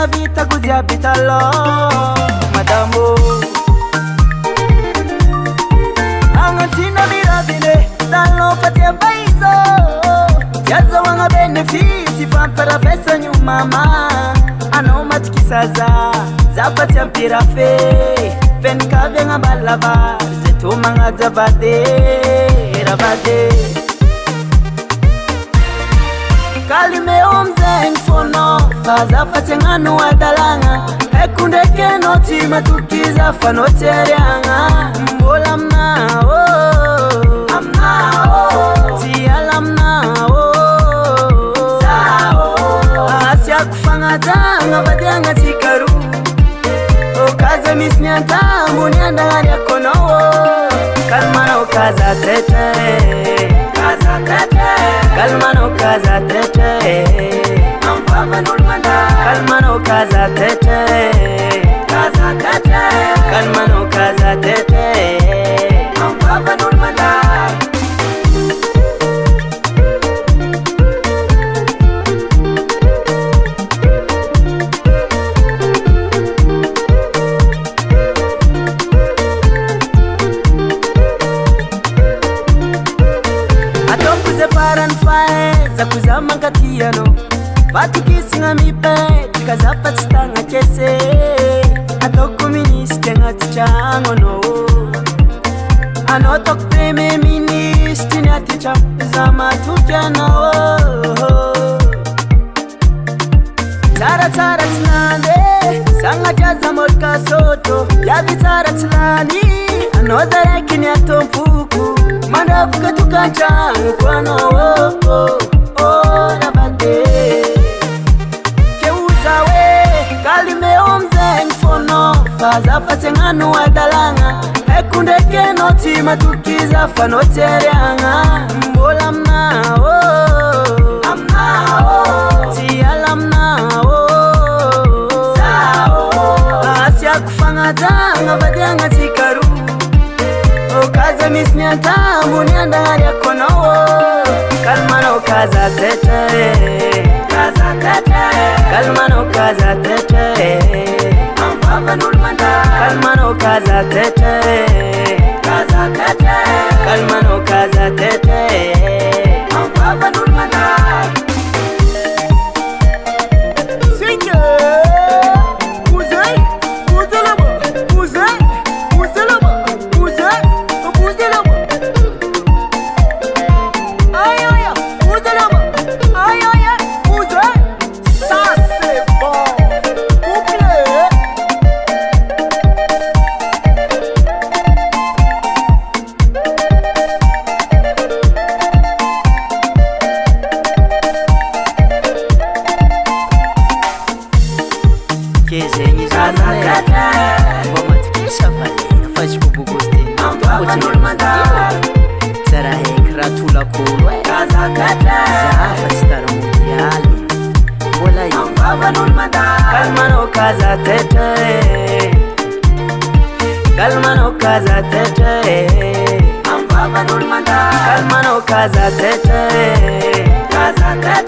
na vita kuzia bitalo madamo angatina mirabile dalo fatia paizo yaza wanga benefisi pampara pesa nyumama ano matikisaza zapatia mpira fe venka venga balava zetuma ngaza bade rabade kalime omzen fono faza fatengano adalanga ekundeke noti matukiza fanoterianga mbola mnao amnao tialamna sao asya kufanga danga badanga tikaru okaza misnyanta munyanda nganya kono kalmano kaza tete kaza tete kalmano kaza tete ampava nulmanda kalmano kaza tete kaza tete kalmano kaza tete ampava nulmanda za kuzama ngatiano vatukisinga mipe tikazapatitanga kese atokuministi ngatichanga no anotokpreme ministi nyaticha zama tutyanao tara tara tilande sanga jaza molka soto yavi tara tilani anozarekini atompuku mandavuka tukanchanga kwano rabade keuzawe kalime omzen fono faza fatengano adalanga ekundeke noti matukiza fanoterianga mbola mnao amnao tialamnao sao asya kufanga danga badanga tikaru okaza misnyanta munyanda nganya kono kalmano kaza tete kaza tete kalmano kaza tete ampava nulmanda kalmano kaza tete kaza tete kalmano kaza tete ampava nulmanda kezenyi zanane ngoma tikisa vale fachi bubugoste ampava nulmanda sarahe kratula kolwa kaza kata zafa star mundial wala ampava nulmanda kalmano kaza tete kalmano kaza tete ampava nulmanda kalmano kaza tete kaza kata